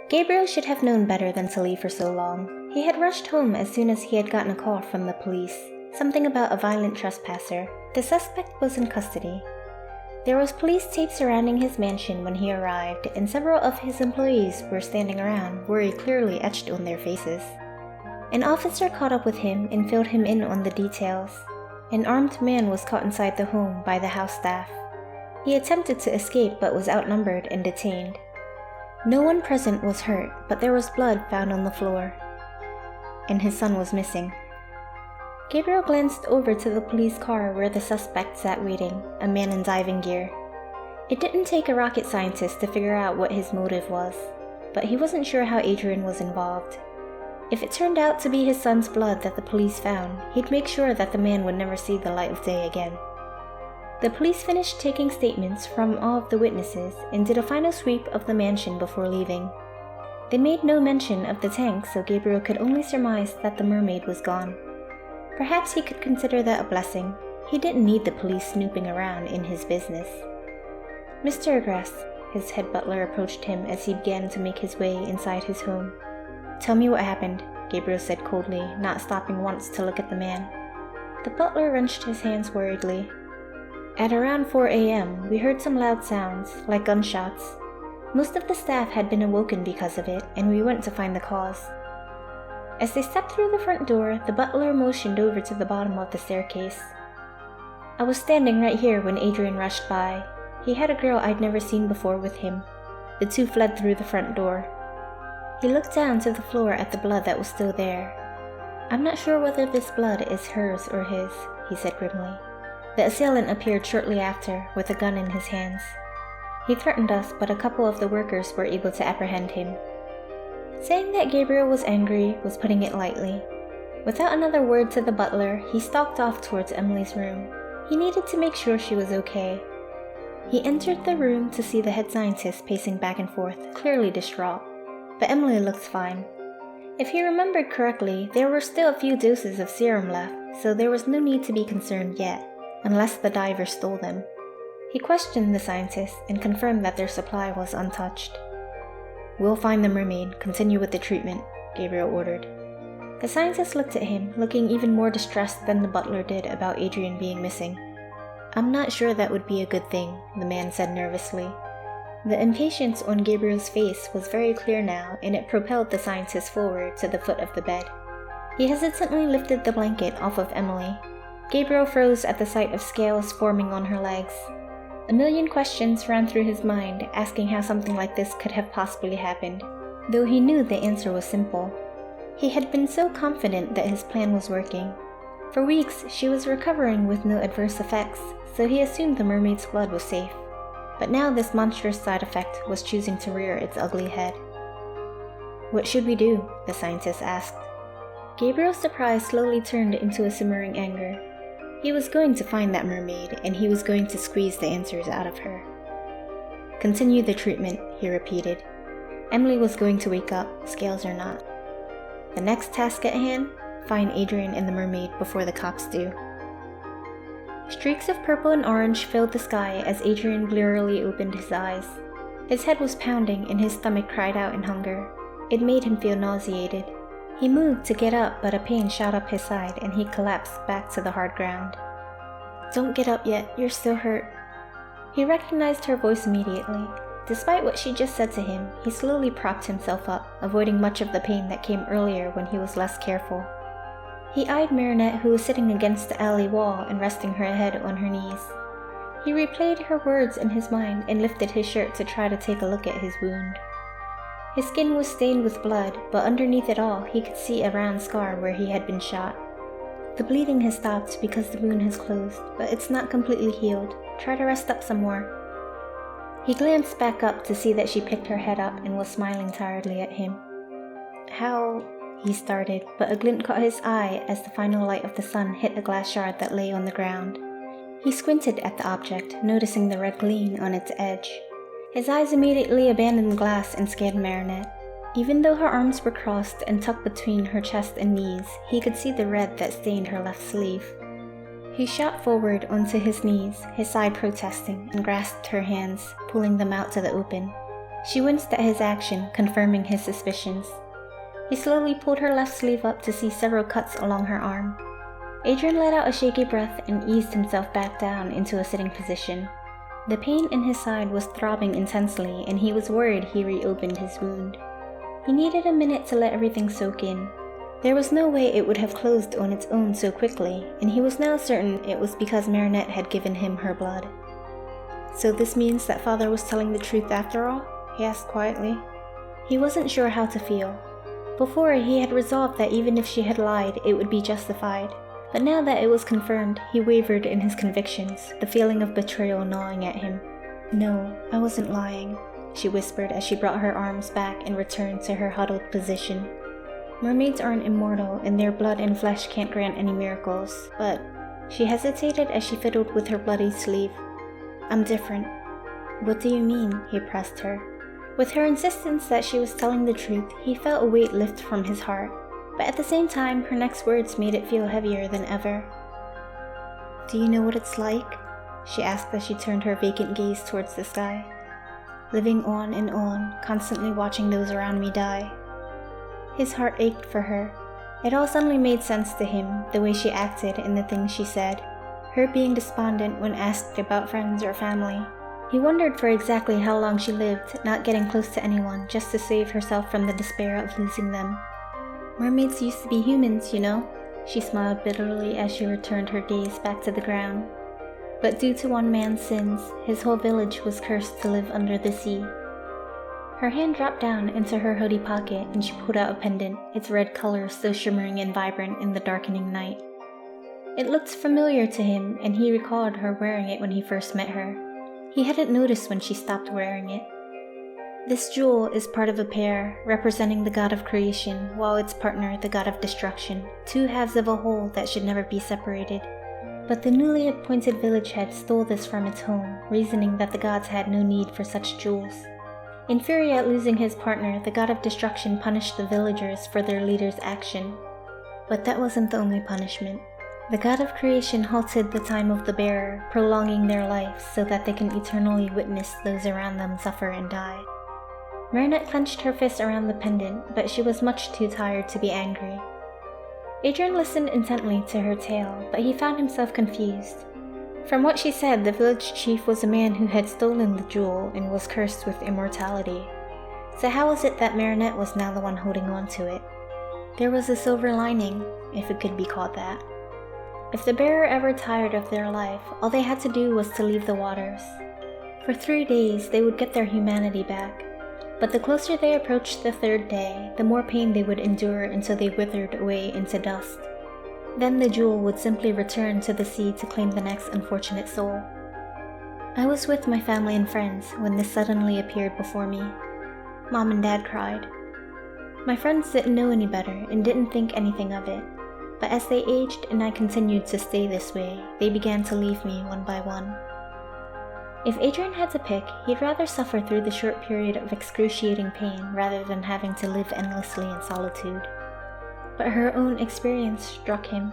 Gabriel should have known better than to leave for so long. He had rushed home as soon as he had gotten a call from the police. Something about a violent trespasser. The suspect was in custody. There was police tape surrounding his mansion when he arrived, and several of his employees were standing around, worry clearly etched on their faces. An officer caught up with him and filled him in on the details. An armed man was caught inside the home by the house staff. He attempted to escape but was outnumbered and detained. No one present was hurt, but there was blood found on the floor. And his son was missing. Gabriel glanced over to the police car where the suspect sat waiting, a man in diving gear. It didn't take a rocket scientist to figure out what his motive was, but he wasn't sure how Adrian was involved. If it turned out to be his son's blood that the police found, he'd make sure that the man would never see the light of day again. The police finished taking statements from all of the witnesses and did a final sweep of the mansion before leaving. They made no mention of the tank, so Gabriel could only surmise that the mermaid was gone. Perhaps he could consider that a blessing. He didn't need the police snooping around in his business. Mr. Agreste, his head butler approached him as he began to make his way inside his home. "Tell me what happened," Gabriel said coldly, not stopping once to look at the man. The butler wrenched his hands worriedly. "At around 4 a.m., we heard some loud sounds, like gunshots. Most of the staff had been awoken because of it, and we went to find the cause." As they stepped through the front door, the butler motioned over to the bottom of the staircase. "I was standing right here when Adrian rushed by. He had a girl I'd never seen before with him. The two fled through the front door." He looked down to the floor at the blood that was still there. "I'm not sure whether this blood is hers or his," he said grimly. The assailant appeared shortly after, with a gun in his hands. He threatened us, but a couple of the workers were able to apprehend him. Saying that Gabriel was angry was putting it lightly. Without another word to the butler, he stalked off towards Emily's room. He needed to make sure she was okay. He entered the room to see the head scientist pacing back and forth, clearly distraught. But Emily looked fine. If he remembered correctly, there were still a few doses of serum left, so there was no need to be concerned yet, unless the diver stole them. He questioned the scientists and confirmed that their supply was untouched. "We'll find the mermaid, continue with the treatment," Gabriel ordered. The scientist looked at him, looking even more distressed than the butler did about Adrian being missing. "I'm not sure that would be a good thing," the man said nervously. The impatience on Gabriel's face was very clear now, and it propelled the scientist forward to the foot of the bed. He hesitantly lifted the blanket off of Emily. Gabriel froze at the sight of scales forming on her legs. A million questions ran through his mind, asking how something like this could have possibly happened, though he knew the answer was simple. He had been so confident that his plan was working. For weeks, she was recovering with no adverse effects, so he assumed the mermaid's blood was safe. But now this monstrous side effect was choosing to rear its ugly head. "What should we do?" the scientist asked. Gabriel's surprise slowly turned into a simmering anger. He was going to find that mermaid, and he was going to squeeze the answers out of her. "Continue the treatment," he repeated. Emily was going to wake up, scales or not. The next task at hand? Find Adrian and the mermaid before the cops do. Streaks of purple and orange filled the sky as Adrian blearily opened his eyes. His head was pounding and his stomach cried out in hunger. It made him feel nauseated. He moved to get up, but a pain shot up his side and he collapsed back to the hard ground. "Don't get up yet, you're still hurt." He recognized her voice immediately. Despite what she just said to him, he slowly propped himself up, avoiding much of the pain that came earlier when he was less careful. He eyed Marinette, who was sitting against the alley wall and resting her head on her knees. He replayed her words in his mind and lifted his shirt to try to take a look at his wound. His skin was stained with blood, but underneath it all, he could see a round scar where he had been shot. "The bleeding has stopped because the wound has closed, but it's not completely healed. Try to rest up some more." He glanced back up to see that she picked her head up and was smiling tiredly at him. "How?" he started, but a glint caught his eye as the final light of the sun hit a glass shard that lay on the ground. He squinted at the object, noticing the red gleam on its edge. His eyes immediately abandoned the glass and scanned Marinette. Even though her arms were crossed and tucked between her chest and knees, he could see the red that stained her left sleeve. He shot forward onto his knees, his side protesting, and grasped her hands, pulling them out to the open. She winced at his action, confirming his suspicions. He slowly pulled her left sleeve up to see several cuts along her arm. Adrian let out a shaky breath and eased himself back down into a sitting position. The pain in his side was throbbing intensely, and he was worried he reopened his wound. He needed a minute to let everything soak in. There was no way it would have closed on its own so quickly, and he was now certain it was because Marinette had given him her blood. "So this means that father was telling the truth after all?" he asked quietly. He wasn't sure how to feel. Before, he had resolved that even if she had lied, it would be justified. But now that it was confirmed, he wavered in his convictions, the feeling of betrayal gnawing at him. "No, I wasn't lying," she whispered as she brought her arms back and returned to her huddled position. Mermaids aren't immortal, and their blood and flesh can't grant any miracles, but... She hesitated as she fiddled with her bloody sleeve. "I'm different." "What do you mean?" he pressed her. With her insistence that she was telling the truth, he felt a weight lift from his heart. But at the same time, her next words made it feel heavier than ever. "Do you know what it's like?" she asked as she turned her vacant gaze towards the sky. "Living on and on, constantly watching those around me die." His heart ached for her. It all suddenly made sense to him, the way she acted and the things she said. Her being despondent when asked about friends or family. He wondered for exactly how long she lived, not getting close to anyone just to save herself from the despair of losing them. "Mermaids used to be humans, you know," she smiled bitterly as she returned her gaze back to the ground. "But due to one man's sins, his whole village was cursed to live under the sea." Her hand dropped down into her hoodie pocket and she pulled out a pendant, its red color still shimmering and vibrant in the darkening night. It looked familiar to him, and he recalled her wearing it when he first met her. He hadn't noticed when she stopped wearing it. This jewel is part of a pair, representing the god of creation, while its partner the god of destruction, two halves of a whole that should never be separated. But the newly appointed village head stole this from its home, reasoning that the gods had no need for such jewels. In fury at losing his partner, the god of destruction punished the villagers for their leader's action. But that wasn't the only punishment. The god of creation halted the time of the bearer, prolonging their life so that they can eternally witness those around them suffer and die. Marinette clenched her fist around the pendant, but she was much too tired to be angry. Adrian listened intently to her tale, but he found himself confused. From what she said, the village chief was a man who had stolen the jewel and was cursed with immortality. So how was it that Marinette was now the one holding on to it? There was a silver lining, if it could be called that. If the bearer ever tired of their life, all they had to do was to leave the waters. For 3 days, they would get their humanity back. But the closer they approached the 3rd day, the more pain they would endure until they withered away into dust. Then the jewel would simply return to the sea to claim the next unfortunate soul. I was with my family and friends when this suddenly appeared before me. Mom and Dad cried. My friends didn't know any better and didn't think anything of it. But as they aged and I continued to stay this way, they began to leave me one by one. If Adrian had to pick, he'd rather suffer through the short period of excruciating pain rather than having to live endlessly in solitude. But her own experience struck him.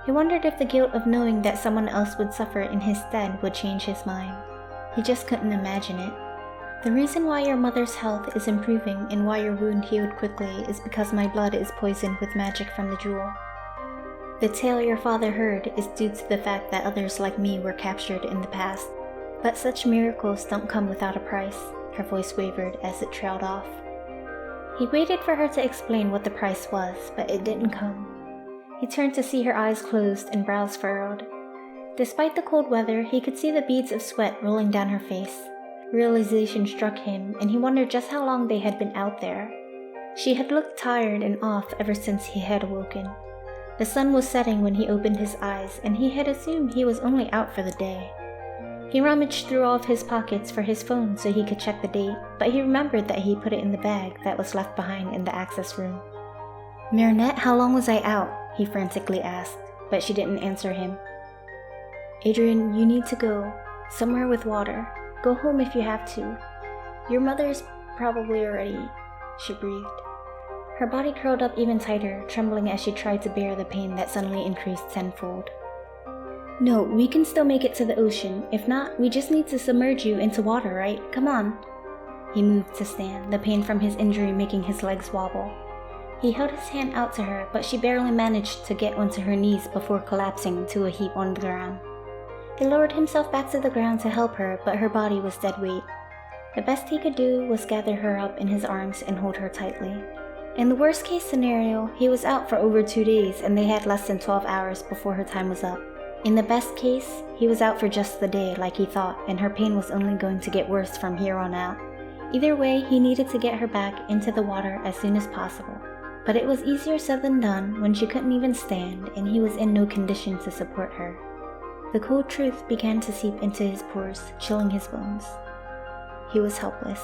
He wondered if the guilt of knowing that someone else would suffer in his stead would change his mind. He just couldn't imagine it. The reason why your mother's health is improving and why your wound healed quickly is because my blood is poisoned with magic from the jewel. The tale your father heard is due to the fact that others like me were captured in the past. But such miracles don't come without a price, her voice wavered as it trailed off. He waited for her to explain what the price was, but it didn't come. He turned to see her eyes closed and brows furrowed. Despite the cold weather, he could see the beads of sweat rolling down her face. Realization struck him, and he wondered just how long they had been out there. She had looked tired and off ever since he had awoken. The sun was setting when he opened his eyes, and he had assumed he was only out for the day. He rummaged through all of his pockets for his phone so he could check the date, but he remembered that he put it in the bag that was left behind in the access room. "Marinette, how long was I out?" he frantically asked, but she didn't answer him. "Adrian, you need to go. Somewhere with water. Go home if you have to. Your mother's probably already..." she breathed. Her body curled up even tighter, trembling as she tried to bear the pain that suddenly increased tenfold. "No, we can still make it to the ocean. If not, we just need to submerge you into water, right? Come on." He moved to stand, the pain from his injury making his legs wobble. He held his hand out to her, but she barely managed to get onto her knees before collapsing to a heap on the ground. He lowered himself back to the ground to help her, but her body was dead weight. The best he could do was gather her up in his arms and hold her tightly. In the worst case scenario, he was out for over 2 days and they had less than 12 hours before her time was up. In the best case, he was out for just the day like he thought, and her pain was only going to get worse from here on out. Either way, he needed to get her back into the water as soon as possible. But it was easier said than done when she couldn't even stand and he was in no condition to support her. The cold truth began to seep into his pores, chilling his bones. He was helpless.